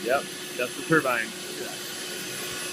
Yep, just the turbine.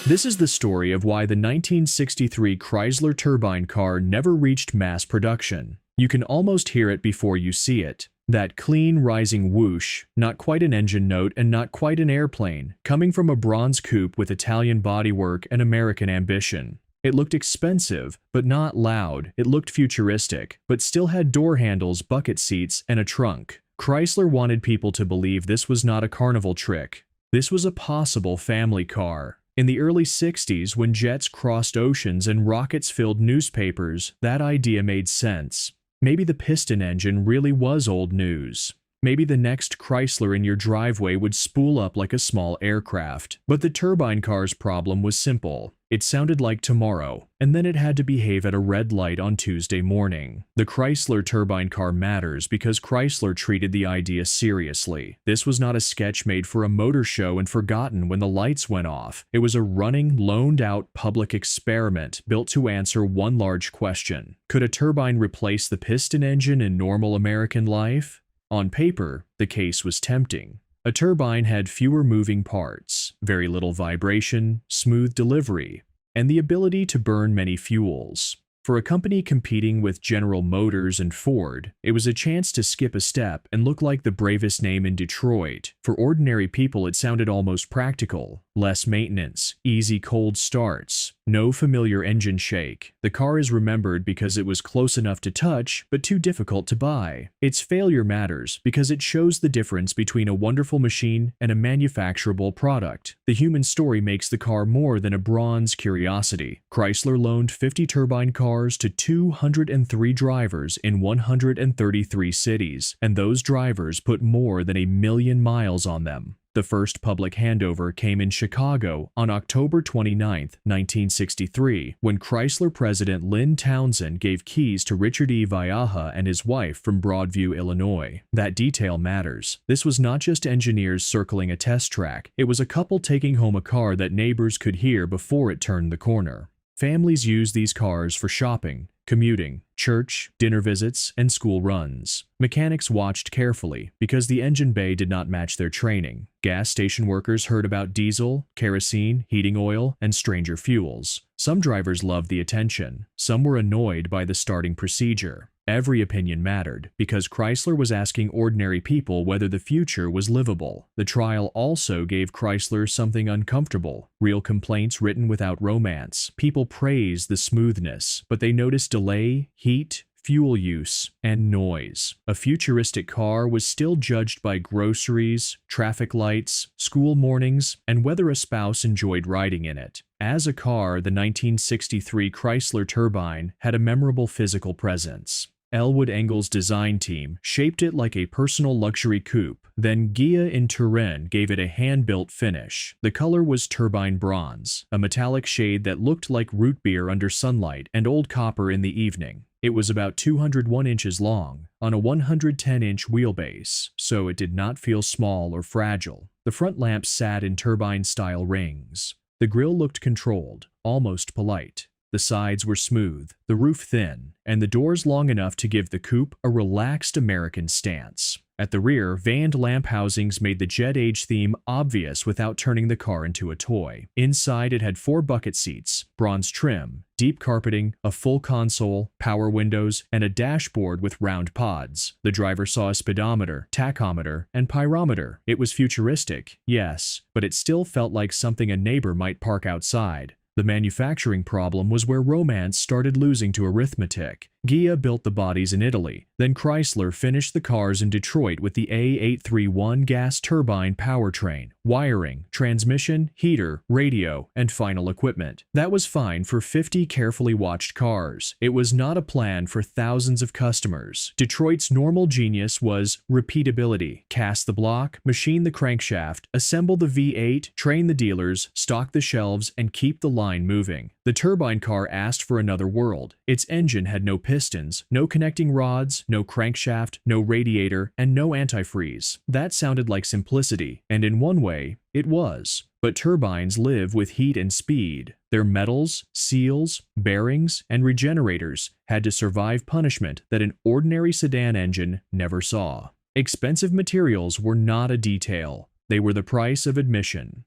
This is the story of why the 1963 Chrysler Turbine car never reached mass production. You can almost hear it before you see it. That clean, rising whoosh, not quite an engine note and not quite an airplane, coming from a bronze coupe with Italian bodywork and American ambition. It looked expensive, but not loud. It looked futuristic, but still had door handles, bucket seats, and a trunk. Chrysler wanted people to believe this was not a carnival trick. This was a possible family car. In the early 60s, when jets crossed oceans and rockets filled newspapers, that idea made sense. Maybe the piston engine really was old news. Maybe the next Chrysler in your driveway would spool up like a small aircraft. But the turbine car's problem was simple. It sounded like tomorrow, and then it had to behave at a red light on Tuesday morning. The Chrysler turbine car matters because Chrysler treated the idea seriously. This was not a sketch made for a motor show and forgotten when the lights went off. It was a running, loaned-out public experiment built to answer one large question. Could a turbine replace the piston engine in normal American life? On paper, the case was tempting. A turbine had fewer moving parts, very little vibration, smooth delivery, and the ability to burn many fuels. For a company competing with General Motors and Ford, it was a chance to skip a step and look like the bravest name in Detroit. For ordinary people, it sounded almost practical. Less maintenance, easy cold starts, no familiar engine shake. The car is remembered because it was close enough to touch, but too difficult to buy. Its failure matters because it shows the difference between a wonderful machine and a manufacturable product. The human story makes the car more than a bronze curiosity. Chrysler loaned 50 turbine cars to 203 drivers in 133 cities, and those drivers put more than 1 million miles on them. The first public handover came in Chicago on October 29, 1963, when Chrysler President Lynn Townsend gave keys to Richard E. Viaja and his wife from Broadview, Illinois. That detail matters. This was not just engineers circling a test track. It was a couple taking home a car that neighbors could hear before it turned the corner. Families used these cars for shopping, commuting, church, dinner visits, and school runs. Mechanics watched carefully because the engine bay did not match their training. Gas station workers heard about diesel, kerosene, heating oil, and stranger fuels. Some drivers loved the attention. Some were annoyed by the starting procedure. Every opinion mattered because Chrysler was asking ordinary people whether the future was livable. The trial also gave Chrysler something uncomfortable, real complaints written without romance. People praised the smoothness, but they noticed delay, heat, fuel use, and noise. A futuristic car was still judged by groceries, traffic lights, school mornings, and whether a spouse enjoyed riding in it. As a car, the 1963 Chrysler Turbine had a memorable physical presence. Elwood Engel's design team shaped it like a personal luxury coupe. Then Ghia in Turin gave it a hand-built finish. The color was turbine bronze, a metallic shade that looked like root beer under sunlight and old copper in the evening. It was about 201 inches long, on a 110-inch wheelbase, so it did not feel small or fragile. The front lamps sat in turbine-style rings. The grille looked controlled, almost polite. The sides were smooth, the roof thin, and the doors long enough to give the coupe a relaxed American stance. At the rear, veined lamp housings made the jet age theme obvious without turning the car into a toy. Inside, it had 4 bucket seats, bronze trim, deep carpeting, a full console, power windows, and a dashboard with round pods. The driver saw a speedometer, tachometer, and pyrometer. It was futuristic, yes, but it still felt like something a neighbor might park outside. The manufacturing problem was where romance started losing to arithmetic. Ghia built the bodies in Italy, then Chrysler finished the cars in Detroit with the A831 gas turbine powertrain, wiring, transmission, heater, radio, and final equipment. That was fine for 50 carefully watched cars. It was not a plan for thousands of customers. Detroit's normal genius was repeatability. Cast the block, machine the crankshaft, assemble the V8, train the dealers, stock the shelves, and keep the line moving. The turbine car asked for another world. Its engine had no pistons, no connecting rods, no crankshaft, no radiator, and no antifreeze. That sounded like simplicity, and in one way, it was. But turbines live with heat and speed. Their metals, seals, bearings, and regenerators had to survive punishment that an ordinary sedan engine never saw. Expensive materials were not a detail. They were the price of admission.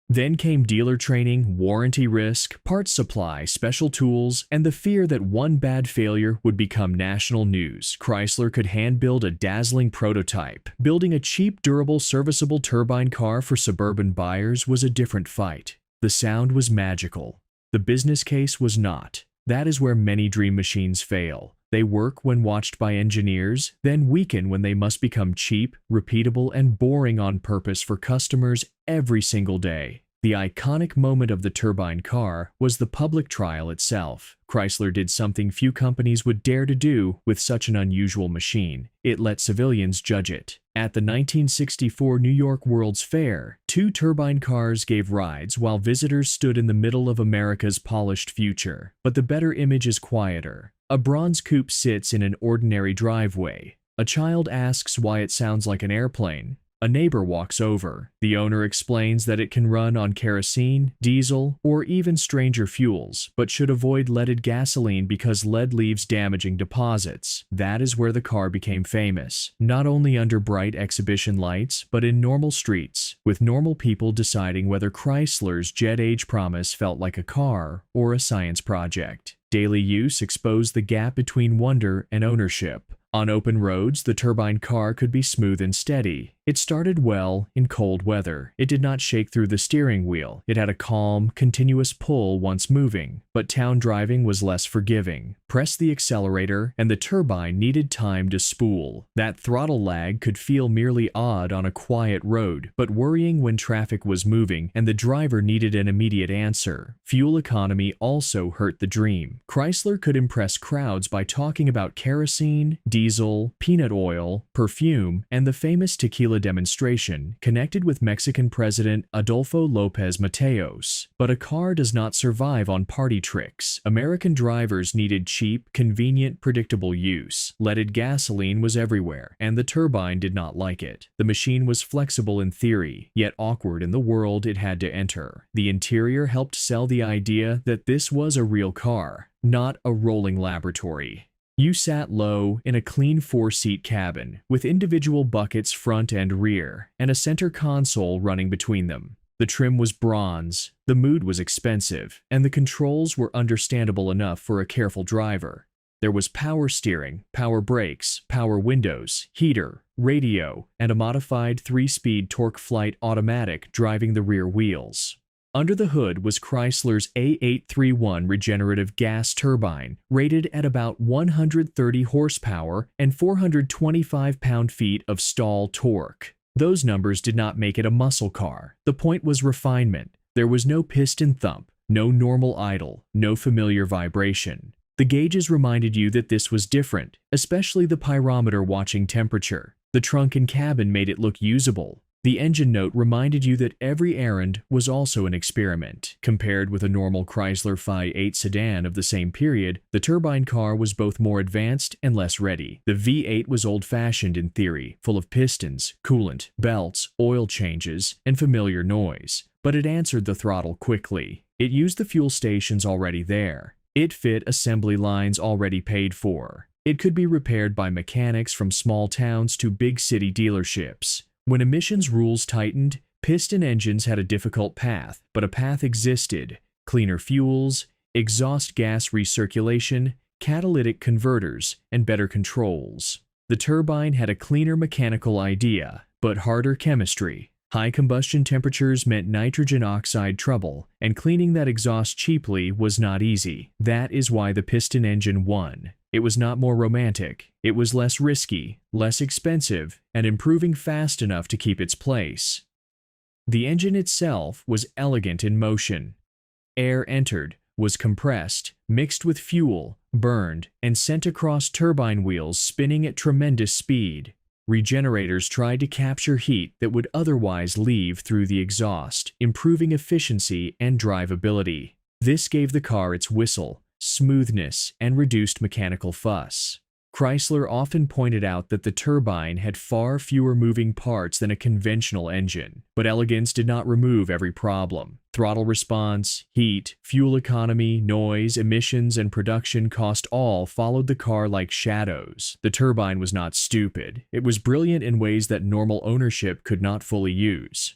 Then came dealer training, warranty risk, parts supply, special tools, and the fear that one bad failure would become national news. Chrysler could hand-build a dazzling prototype. Building a cheap, durable, serviceable turbine car for suburban buyers was a different fight. The sound was magical. The business case was not. That is where many dream machines fail. They work when watched by engineers, then weaken when they must become cheap, repeatable, and boring on purpose for customers every single day. The iconic moment of the turbine car was the public trial itself. Chrysler did something few companies would dare to do with such an unusual machine. It let civilians judge it. At the 1964 New York World's Fair, 2 turbine cars gave rides while visitors stood in the middle of America's polished future. But the better image is quieter. A bronze coupe sits in an ordinary driveway. A child asks why it sounds like an airplane. A neighbor walks over. The owner explains that it can run on kerosene, diesel, or even stranger fuels, but should avoid leaded gasoline because lead leaves damaging deposits. That is where the car became famous, not only under bright exhibition lights, but in normal streets, with normal people deciding whether Chrysler's jet age promise felt like a car or a science project. Daily use exposed the gap between wonder and ownership. On open roads, the turbine car could be smooth and steady. It started well in cold weather. It did not shake through the steering wheel. It had a calm, continuous pull once moving, but town driving was less forgiving. Press the accelerator, and the turbine needed time to spool. That throttle lag could feel merely odd on a quiet road, but worrying when traffic was moving and the driver needed an immediate answer. Fuel economy also hurt the dream. Chrysler could impress crowds by talking about kerosene, diesel, peanut oil, perfume, and the famous Tequila demonstration connected with Mexican President Adolfo López Mateos. But a car does not survive on party tricks. American drivers needed cheap, convenient, predictable use. Leaded gasoline was everywhere, and the turbine did not like it. The machine was flexible in theory, yet awkward in the world it had to enter. The interior helped sell the idea that this was a real car, not a rolling laboratory. You sat low in a clean 4-seat cabin with individual buckets front and rear and a center console running between them. The trim was bronze, the mood was expensive, and the controls were understandable enough for a careful driver. There was power steering, power brakes, power windows, heater, radio, and a modified 3-speed torque flight automatic driving the rear wheels. Under the hood was Chrysler's A831 regenerative gas turbine, rated at about 130 horsepower and 425 pound-feet of stall torque. Those numbers did not make it a muscle car. The point was refinement. There was no piston thump, no normal idle, no familiar vibration. The gauges reminded you that this was different, especially the pyrometer watching temperature. The trunk and cabin made it look usable. The engine note reminded you that every errand was also an experiment. Compared with a normal Chrysler Phi 8 sedan of the same period, the turbine car was both more advanced and less ready. The V8 was old-fashioned in theory, full of pistons, coolant, belts, oil changes, and familiar noise. But it answered the throttle quickly. It used the fuel stations already there. It fit assembly lines already paid for. It could be repaired by mechanics from small towns to big city dealerships. When emissions rules tightened, piston engines had a difficult path, but a path existed: cleaner fuels, exhaust gas recirculation, catalytic converters, and better controls. The turbine had a cleaner mechanical idea, but harder chemistry. High combustion temperatures meant nitrogen oxide trouble, and cleaning that exhaust cheaply was not easy. That is why the piston engine won. It was not more romantic. It was less risky, less expensive, and improving fast enough to keep its place. The engine itself was elegant in motion. Air entered, was compressed, mixed with fuel, burned, and sent across turbine wheels spinning at tremendous speed. Regenerators tried to capture heat that would otherwise leave through the exhaust, improving efficiency and drivability. This gave the car its whistle, smoothness, and reduced mechanical fuss. Chrysler often pointed out that the turbine had far fewer moving parts than a conventional engine, but elegance did not remove every problem. Throttle response, heat, fuel economy, noise, emissions, and production cost all followed the car like shadows. The turbine was not stupid. It was brilliant in ways that normal ownership could not fully use.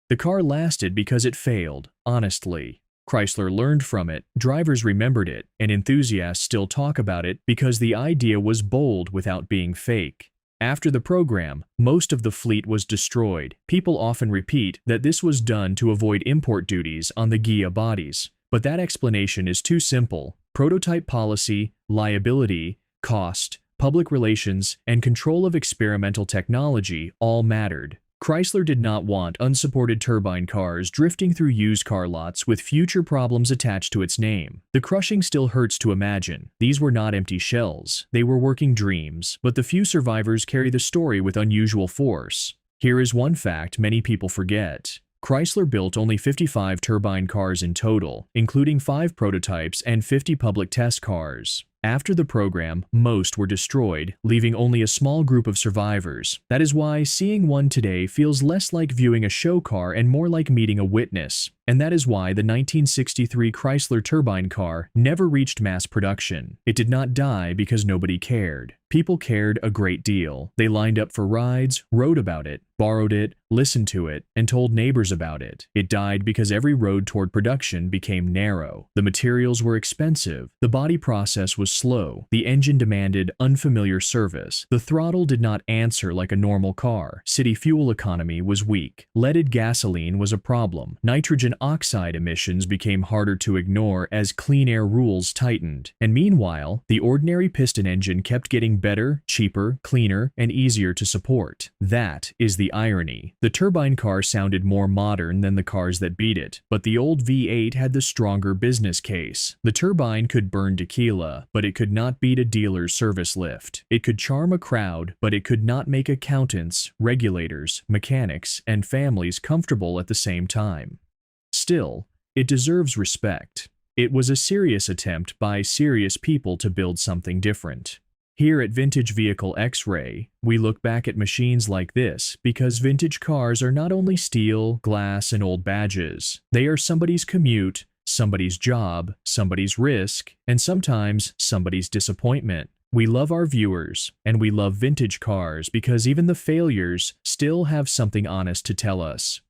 The car lasted because it failed, honestly. Chrysler learned from it, drivers remembered it, and enthusiasts still talk about it because the idea was bold without being fake. After the program, most of the fleet was destroyed. People often repeat that this was done to avoid import duties on the Ghia bodies, but that explanation is too simple. Prototype policy, liability, cost, public relations, and control of experimental technology all mattered. Chrysler did not want unsupported turbine cars drifting through used car lots with future problems attached to its name. The crushing still hurts to imagine. These were not empty shells. They were working dreams, but the few survivors carry the story with unusual force. Here is one fact many people forget. Chrysler built only 55 turbine cars in total, including 5 prototypes and 50 public test cars. After the program, most were destroyed, leaving only a small group of survivors. That is why seeing one today feels less like viewing a show car and more like meeting a witness. And that is why the 1963 Chrysler Turbine car never reached mass production. It did not die because nobody cared. People cared a great deal. They lined up for rides, wrote about it, borrowed it, listened to it, and told neighbors about it. It died because every road toward production became narrow. The materials were expensive. The body process was slow. The engine demanded unfamiliar service. The throttle did not answer like a normal car. City fuel economy was weak. Leaded gasoline was a problem. Nitrogen oxide emissions became harder to ignore as clean air rules tightened. And meanwhile, the ordinary piston engine kept getting better, cheaper, cleaner, and easier to support. That is the irony. The turbine car sounded more modern than the cars that beat it, but the old V8 had the stronger business case. The turbine could burn tequila, but it could not beat a dealer's service lift. It could charm a crowd, but it could not make accountants, regulators, mechanics, and families comfortable at the same time. Still, it deserves respect. It was a serious attempt by serious people to build something different. Here at Vintage Vehicle X-Ray, we look back at machines like this because vintage cars are not only steel, glass, and old badges. They are somebody's commute, somebody's job, somebody's risk, and sometimes somebody's disappointment. We love our viewers, and we love vintage cars because even the failures still have something honest to tell us.